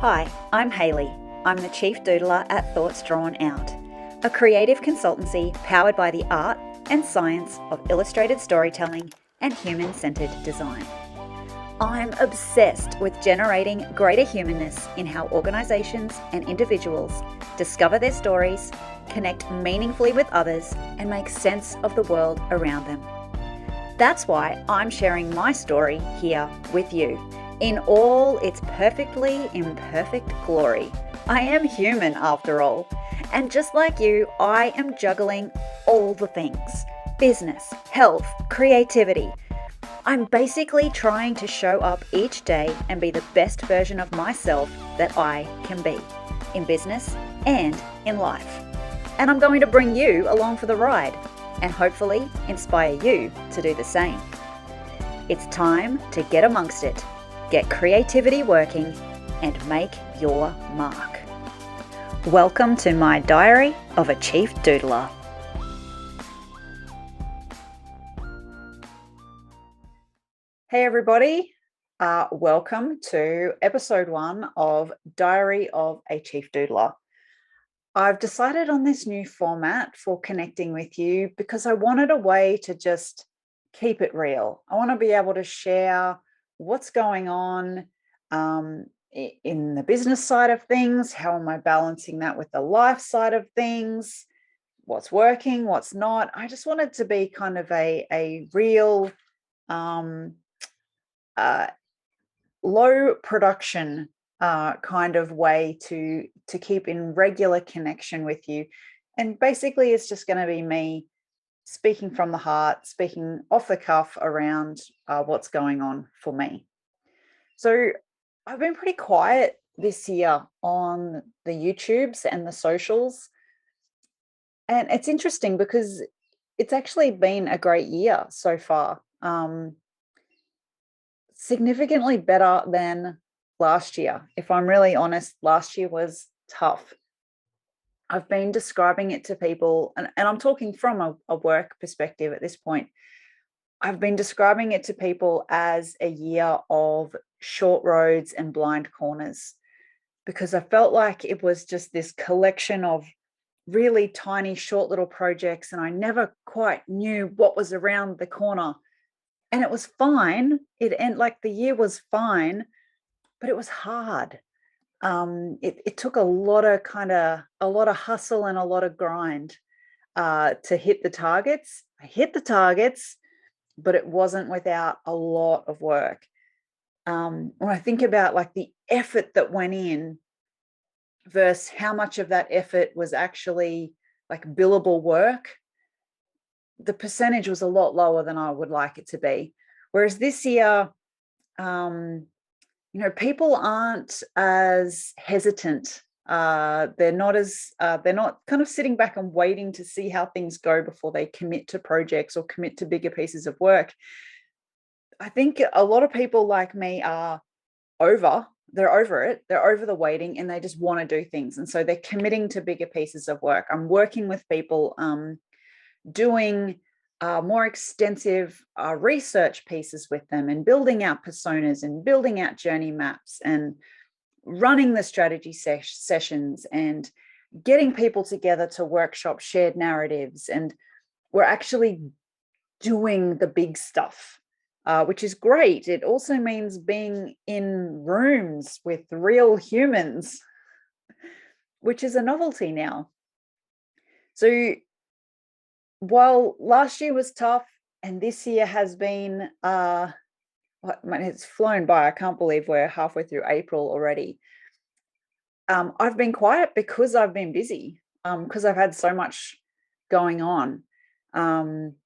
Hi, I'm Hayley. I'm the Chief Doodler at Thoughts Drawn Out, a creative consultancy powered by the art and science of illustrated storytelling and human-centered design. I'm obsessed with generating greater humanness in how organisations and individuals discover their stories, connect meaningfully with others, and make sense of the world around them. That's why I'm sharing my story here with you in all its perfectly imperfect glory. I am human after all. And just like you, I am juggling all the things: business, health, creativity. I'm basically trying to show up each day and be the best version of myself that I can be in business and in life. And I'm going to bring you along for the ride and hopefully inspire you to do the same. It's time to get amongst it, get creativity working, and make your mark. Welcome to my Diary of a Chief Doodler. Hey everybody, welcome to episode 1 of Diary of a Chief Doodler. I've decided on this new format for connecting with you because I wanted a way to just keep it real. I want to be able to share what's going on in the business side of things. How am I balancing that with the life side of things? What's working, what's not? I just wanted to be kind of a real low production kind of way to keep in regular connection with you. And basically it's just going to be me speaking from the heart, speaking off the cuff around what's going on for me. So I've been pretty quiet this year on the YouTubes and the socials. And it's interesting because it's actually been a great year so far. Significantly better than last year. If I'm really honest, last year was tough. I've been describing it to people, and I'm talking from a work perspective at this point. I've been describing it to people as a year of short roads and blind corners, because I felt like it was just this collection of really tiny, short little projects, and I never quite knew what was around the corner. And it was fine. The year was fine, but it was hard. It took a lot of hustle and a lot of grind to hit the targets. I hit the targets, but it wasn't without a lot of work. When I think about like the effort that went in versus how much of that effort was actually like billable work, the percentage was a lot lower than I would like it to be. Whereas this year, people aren't as hesitant. They're not kind of sitting back and waiting to see how things go before they commit to projects or commit to bigger pieces of work. I think a lot of people like me are they're over it. They're over the waiting and they just want to do things. And so they're committing to bigger pieces of work. I'm working with people doing more extensive research pieces with them and building out personas and building out journey maps and running the strategy sessions and getting people together to workshop shared narratives. And we're actually doing the big stuff, which is great. It also means being in rooms with real humans, which is a novelty now. So while last year was tough and this year has been, it's flown by. I can't believe we're halfway through April already. I've been quiet because I've been busy, because I've had so much going on,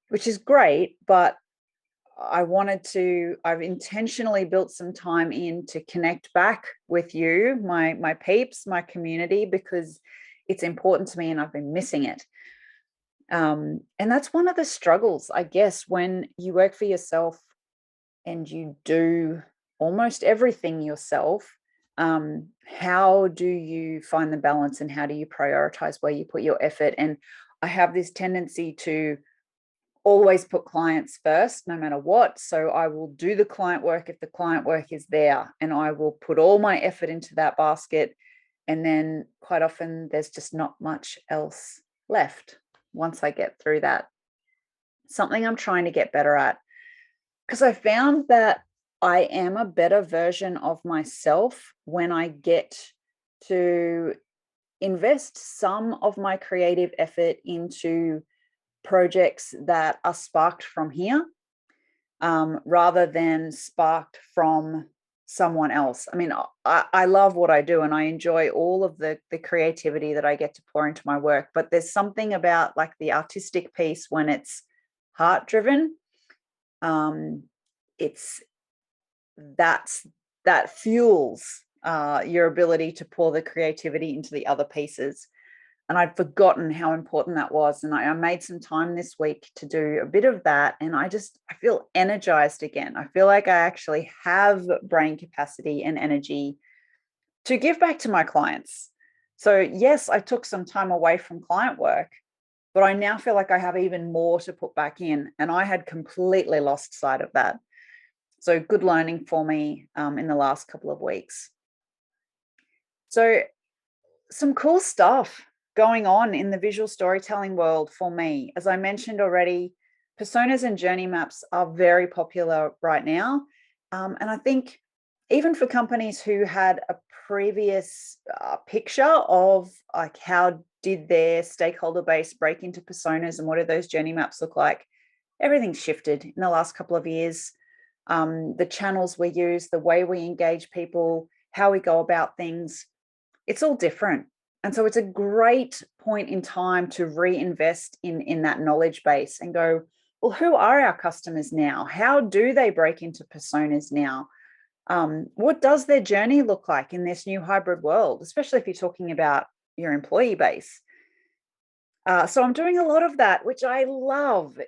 which is great. But I've intentionally built some time in to connect back with you, my peeps, my community, because it's important to me and I've been missing it. And that's one of the struggles, I guess, when you work for yourself and you do almost everything yourself. How do you find the balance and how do you prioritize where you put your effort? And I have this tendency to always put clients first, no matter what. So I will do the client work if the client work is there, and I will put all my effort into that basket. And then quite often there's just not much else left once I get through that. Something I'm trying to get better at, because I found that I am a better version of myself when I get to invest some of my creative effort into projects that are sparked from here, rather than sparked from someone else. I mean, I love what I do and I enjoy all of the creativity that I get to pour into my work, but there's something about like the artistic piece when it's heart driven. It's that fuels your ability to pour the creativity into the other pieces. And I'd forgotten how important that was. And I made some time this week to do a bit of that. And I feel energized again. I feel like I actually have brain capacity and energy to give back to my clients. So yes, I took some time away from client work, but I now feel like I have even more to put back in. And I had completely lost sight of that. So good learning for me in the last couple of weeks. So some cool stuff going on in the visual storytelling world for me. As I mentioned already, personas and journey maps are very popular right now. And I think even for companies who had a previous picture of like how did their stakeholder base break into personas and what do those journey maps look like, everything's shifted in the last couple of years. The channels we use, the way we engage people, how we go about things, it's all different. And so it's a great point in time to reinvest in that knowledge base and go, well, who are our customers now? How do they break into personas now? What does their journey look like in this new hybrid world, especially if you're talking about your employee base? So I'm doing a lot of that, which I love.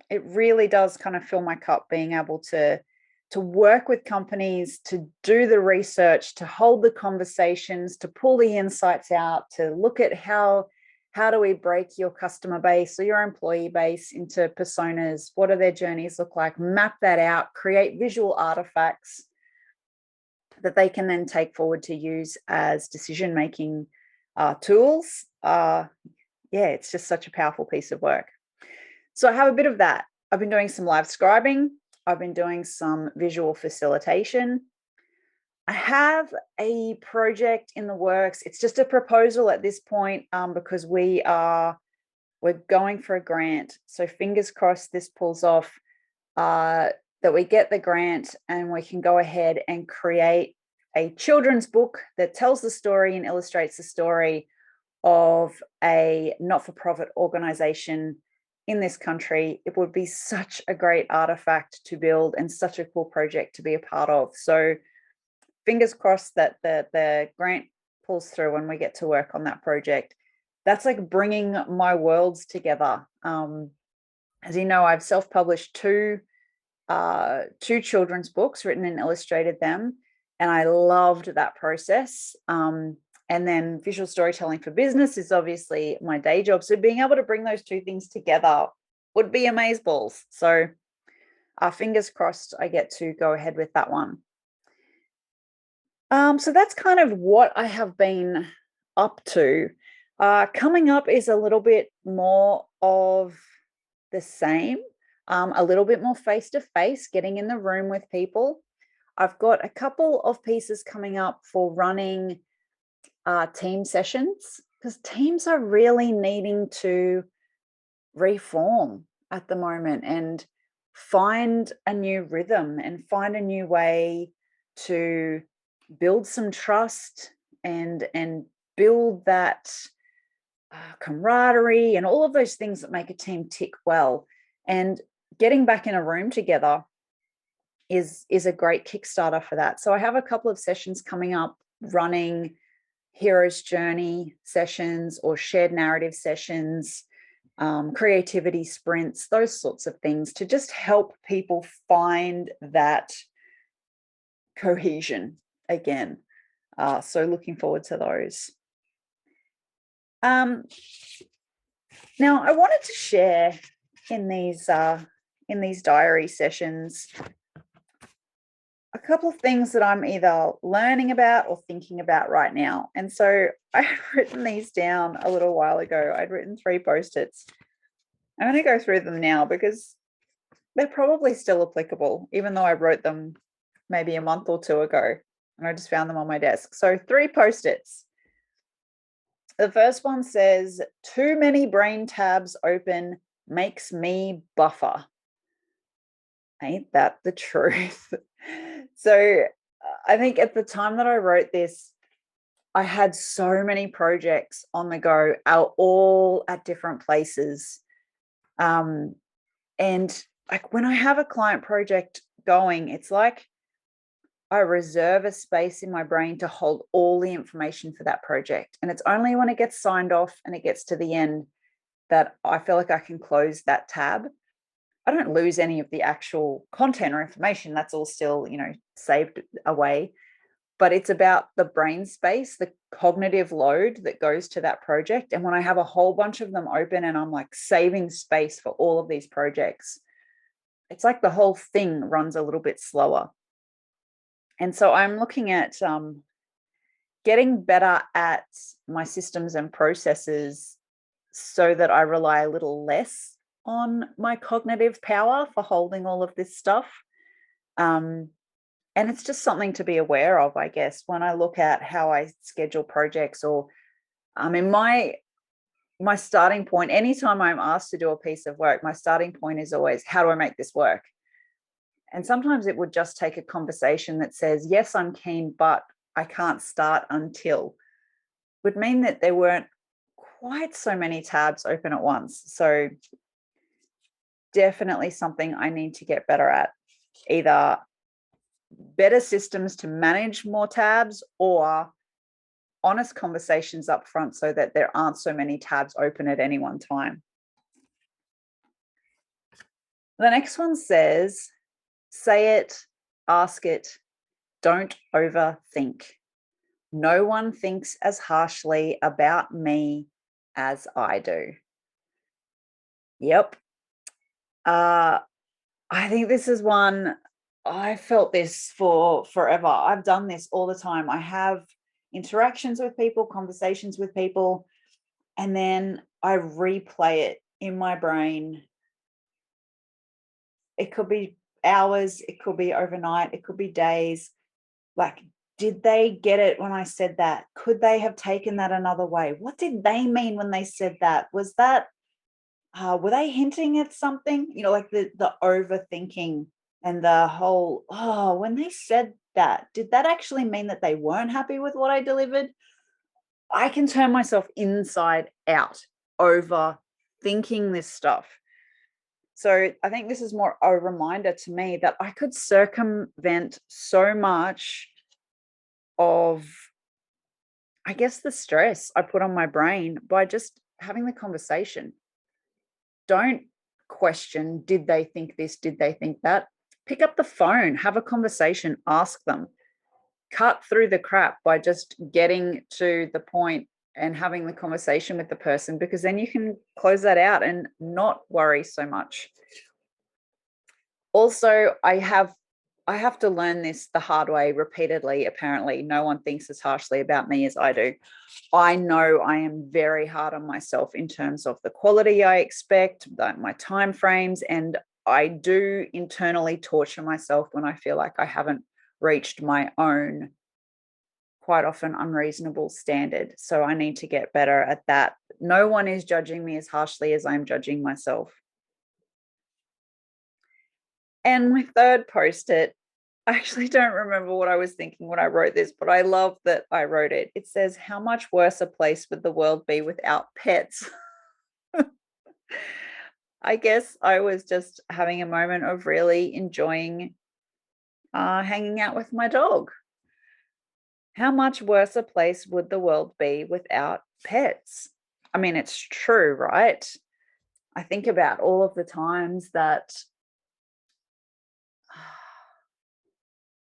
It really does kind of fill my cup, being able to work with companies, to do the research, to hold the conversations, to pull the insights out, to look at how do we break your customer base or your employee base into personas? What do their journeys look like? Map that out, create visual artifacts that they can then take forward to use as decision-making tools. It's just such a powerful piece of work. So I have a bit of that. I've been doing some live scribing. I've been doing some visual facilitation. I have a project in the works. It's just a proposal at this point because we're going for a grant. So fingers crossed this pulls off, that we get the grant and we can go ahead and create a children's book that tells the story and illustrates the story of a not-for-profit organization in this country. It would be such a great artifact to build and such a cool project to be a part of. So fingers crossed that the grant pulls through and we get to work on that project. That's like bringing my worlds together. As you know, I've self-published two children's books, written and illustrated them, and I loved that process. And then visual storytelling for business is obviously my day job. So being able to bring those two things together would be amazeballs. So fingers crossed I get to go ahead with that one. So that's kind of what I have been up to. Coming up is a little bit more of the same, a little bit more face-to-face, getting in the room with people. I've got a couple of pieces coming up for running team sessions, because teams are really needing to reform at the moment and find a new rhythm and find a new way to build some trust and build that camaraderie and all of those things that make a team tick well. And getting back in a room together is a great Kickstarter for that. So I have a couple of sessions coming up running hero's journey sessions or shared narrative sessions, creativity sprints, those sorts of things, to just help people find that cohesion again. So looking forward to those. Now, I wanted to share in these diary sessions a couple of things that I'm either learning about or thinking about right now. And so I had written these down a little while ago. I'd written 3 post-its. I'm going to go through them now because they're probably still applicable, even though I wrote them maybe a month or 2 ago and I just found them on my desk. So 3 post-its. The first one says, too many brain tabs open makes me buffer. Ain't that the truth? So I think at the time that I wrote this, I had so many projects on the go, all at different places. And like when I have a client project going, it's like I reserve a space in my brain to hold all the information for that project. And it's only when it gets signed off and it gets to the end that I feel like I can close that tab. I don't lose any of the actual content or information. That's all still, saved away. But it's about the brain space, the cognitive load that goes to that project. And when I have a whole bunch of them open and I'm like saving space for all of these projects, it's like the whole thing runs a little bit slower. And so I'm looking at getting better at my systems and processes so that I rely a little less on my cognitive power for holding all of this stuff. And it's just something to be aware of, I guess, when I look at how I schedule projects or in my starting point, anytime I'm asked to do a piece of work, my starting point is always, how do I make this work? And sometimes it would just take a conversation that says, yes, I'm keen, but I can't start until, would mean that there weren't quite so many tabs open at once. So definitely something I need to get better at, either better systems to manage more tabs or honest conversations up front so that there aren't so many tabs open at any one time. The next one says, say it, ask it, don't overthink. No one thinks as harshly about me as I do. Yep. I think this is one, I felt this for forever. I've done this all the time. I have interactions with people, conversations with people, and then I replay it in my brain. It could be hours, it could be overnight, it could be days. Like, did they get it when I said that? Could they have taken that another way? What did they mean when they said that? Was that, were they hinting at something? Like the overthinking and the whole, when they said that, did that actually mean that they weren't happy with what I delivered? I can turn myself inside out over thinking this stuff. So I think this is more a reminder to me that I could circumvent so much of, I guess, the stress I put on my brain by just having the conversation. Don't question, did they think this? Did they think that? Pick up the phone, have a conversation, ask them. Cut through the crap by just getting to the point and having the conversation with the person, because then you can close that out and not worry so much. Also, I have to learn this the hard way repeatedly. Apparently, no one thinks as harshly about me as I do. I know I am very hard on myself in terms of the quality I expect, my time frames, and I do internally torture myself when I feel like I haven't reached my own, quite often unreasonable standard. So I need to get better at that. No one is judging me as harshly as I'm judging myself. And my third post-it, I actually don't remember what I was thinking when I wrote this, but I love that I wrote it. It says, how much worse a place would the world be without pets? I guess I was just having a moment of really enjoying hanging out with my dog. How much worse a place would the world be without pets? I mean, it's true, right? I think about all of the times that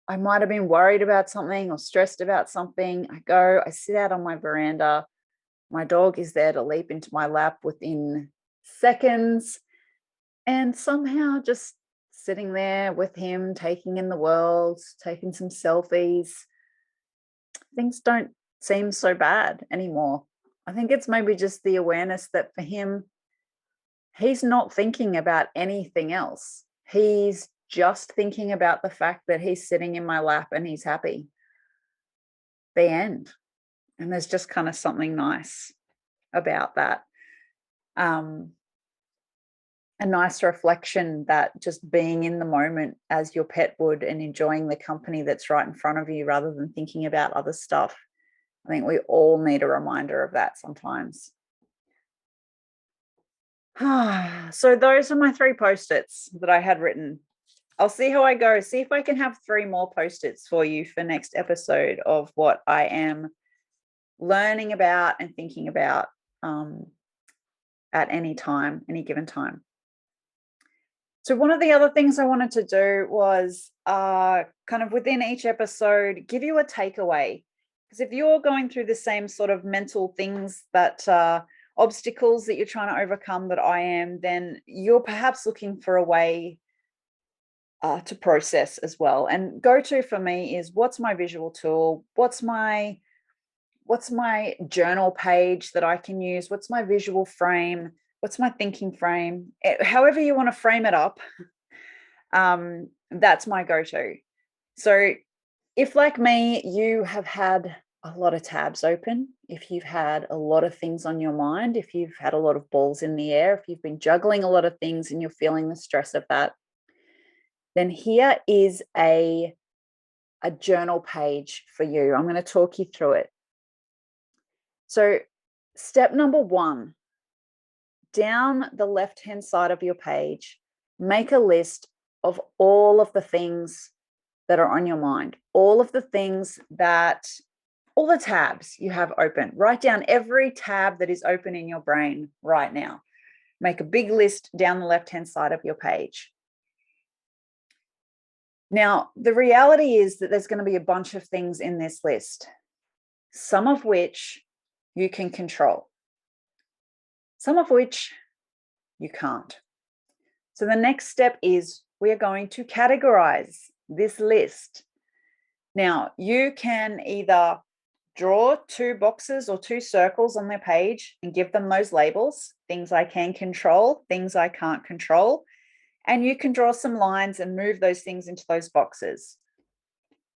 I might have been worried about something or stressed about something. I sit out on my veranda. My dog is there to leap into my lap within seconds. And somehow just sitting there with him, taking in the world, taking some selfies, things don't seem so bad anymore. I think it's maybe just the awareness that for him, he's not thinking about anything else. He's just thinking about the fact that he's sitting in my lap and he's happy. The end. And there's just kind of something nice about that. A nice reflection that just being in the moment as your pet would and enjoying the company that's right in front of you rather than thinking about other stuff. I think we all need a reminder of that sometimes. So those are my 3 post-its that I had written. I'll see how I go. See if I can have 3 more post-its for you for next episode of what I am learning about and thinking about at any time, any given time. So one of the other things I wanted to do was kind of within each episode, give you a takeaway. Because if you're going through the same sort of mental things that obstacles that you're trying to overcome that I am, then you're perhaps looking for a way to process as well. And go-to for me is, what's my visual tool? What's my journal page that I can use? What's my visual frame? What's my thinking frame? However you want to frame it up, that's my go-to. So if, like me, you have had a lot of tabs open, if you've had a lot of things on your mind, if you've had a lot of balls in the air, if you've been juggling a lot of things and you're feeling the stress of that, then here is a journal page for you. I'm going to talk you through it. So step number 1, down the left-hand side of your page, make a list of all of the things that are on your mind, all of the things that, all the tabs you have open. Write down every tab that is open in your brain right now. Make a big list down the left-hand side of your page. Now, the reality is that there's going to be a bunch of things in this list, some of which you can control, some of which you can't. So the next step is we are going to categorize this list. Now, you can either draw 2 boxes or 2 circles on their page and give them those labels, things I can control, things I can't control. And you can draw some lines and move those things into those boxes.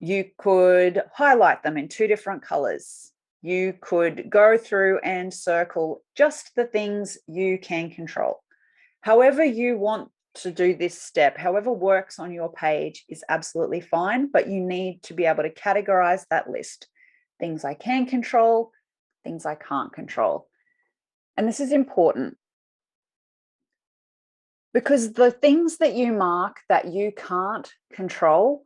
You could highlight them in 2 different colors. You could go through and circle just the things you can control. However you want to do this step, however works on your page is absolutely fine, but you need to be able to categorize that list. Things I can control, things I can't control. And this is important because the things that you mark that you can't control,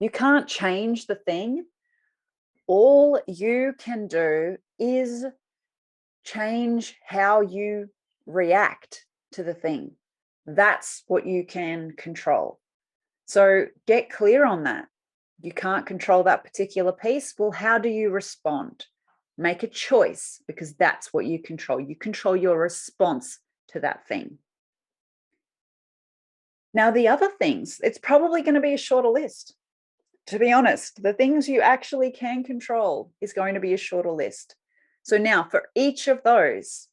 you can't change the thing. All you can do is change how you react to the thing. That's what you can control. So get clear on that. You can't control that particular piece. Well, how do you respond? Make a choice, because that's what you control. You control your response to that thing. Now, the other things, it's probably going to be a shorter list. To be honest, the things you actually can control is going to be a shorter list. So now for each of those,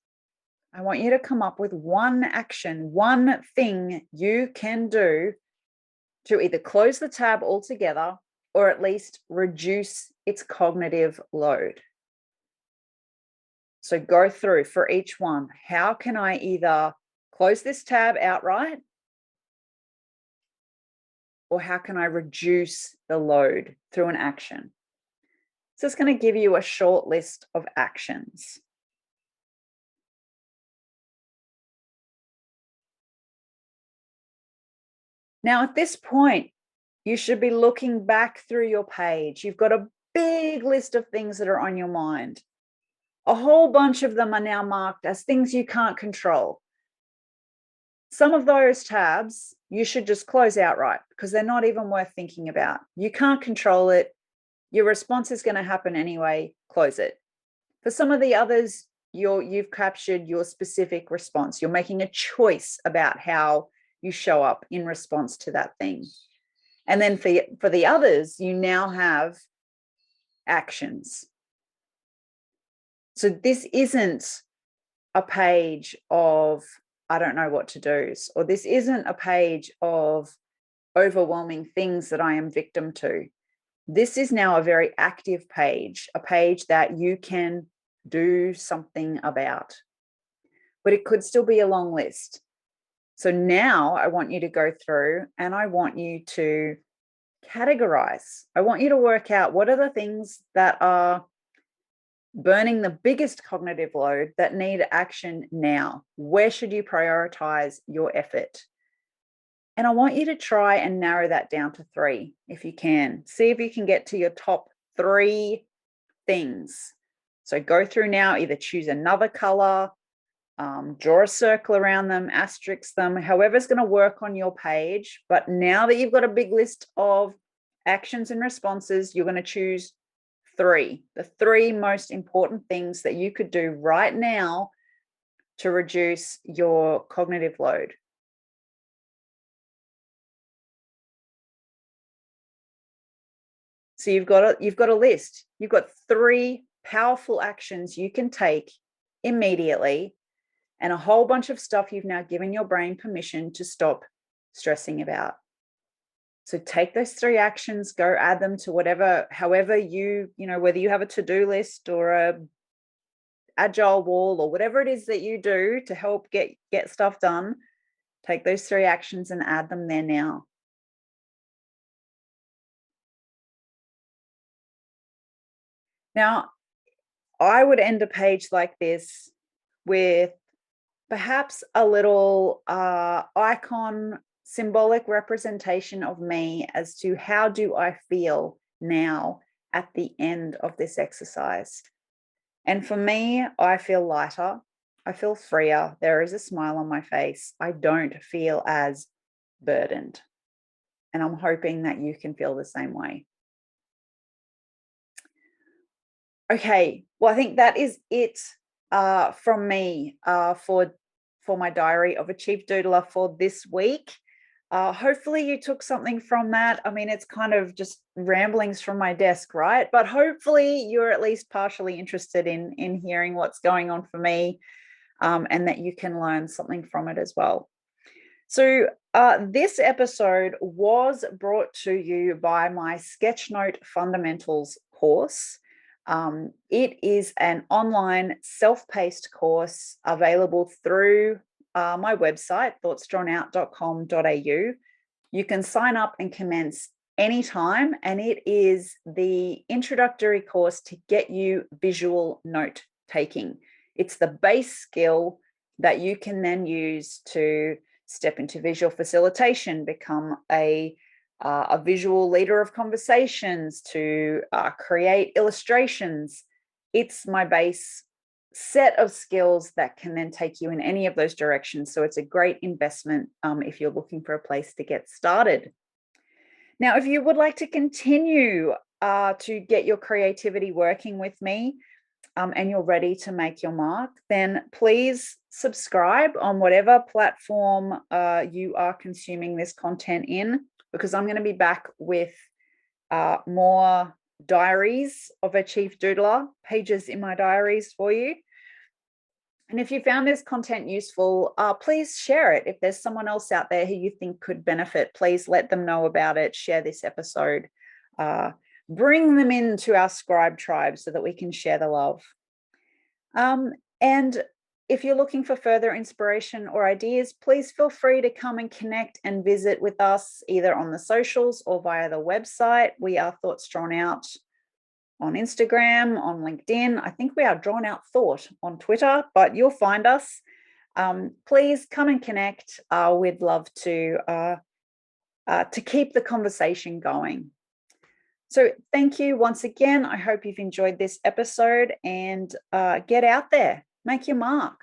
I want you to come up with one action, one thing you can do to either close the tab altogether or at least reduce its cognitive load. So go through for each one. How can I either close this tab outright, or how can I reduce the load through an action? So it's going to give you a short list of actions. Now, at this point, you should be looking back through your page. You've got a big list of things that are on your mind. A whole bunch of them are now marked as things you can't control. Some of those tabs you should just close outright because they're not even worth thinking about. You can't control it. Your response is going to happen anyway. Close it. For some of the others, you've captured your specific response. You're making a choice about how you show up in response to that thing. And then for the others, you now have actions. So this isn't a page of I don't know what to do, or this isn't a page of overwhelming things that I am victim to. This is now a very active page, a page that you can do something about. But it could still be a long list. So now I want you to go through and I want you to categorize. I want you to work out what are the things that are burning the biggest cognitive load that need action now. Where should you prioritize your effort? And I want you to try and narrow that down to 3 if you can. See if you can get to your top 3 things. So go through now, either choose another color, draw a circle around them, asterisk them, however's going to work on your page. But now that you've got a big list of actions and responses, you're going to choose 3, the 3 most important things that you could do right now to reduce your cognitive load. So you've got a list. You've got 3 powerful actions you can take immediately, and a whole bunch of stuff you've now given your brain permission to stop stressing about. So take those 3 actions, go add them to however you know, whether you have a to-do list or a agile wall or whatever it is that you do to help get stuff done, take those 3 actions and add them there now. Now, I would end a page like this with perhaps a little icon, symbolic representation of me as to how do I feel now at the end of this exercise. And for me, I feel lighter. I feel freer. There is a smile on my face. I don't feel as burdened. And I'm hoping that you can feel the same way. Okay, well, I think that is it from me for my diary of a Chief Doodler for this week. Hopefully you took something from that. I mean, it's kind of just ramblings from my desk, right? But hopefully you're at least partially interested in hearing what's going on for me, and that you can learn something from it as well. So this episode was brought to you by my Sketchnote Fundamentals course. It is an online self-paced course available through my website, thoughtsdrawnout.com.au. You can sign up and commence anytime, and it is the introductory course to get you visual note taking. It's the base skill that you can then use to step into visual facilitation, become a visual leader of conversations, to create illustrations. It's my base set of skills that can then take you in any of those directions. So it's a great investment if you're looking for a place to get started. Now, if you would like to continue to get your creativity working with me, and you're ready to make your mark, then please subscribe on whatever platform you are consuming this content in, because I'm going to be back with more diaries of a Chief Doodler, pages in my diaries for you. And if you found this content useful, please share it. If there's someone else out there who you think could benefit, please let them know about it. Share this episode. Bring them into our scribe tribe so that we can share the love. And if you're looking for further inspiration or ideas, please feel free to come and connect and visit with us either on the socials or via the website. We are Thoughts Drawn Out on Instagram, on LinkedIn. I think we are Drawn Out Thought on Twitter, but you'll find us. Please come and connect. We'd love to keep the conversation going. So thank you once again. I hope you've enjoyed this episode, and get out there, make your mark.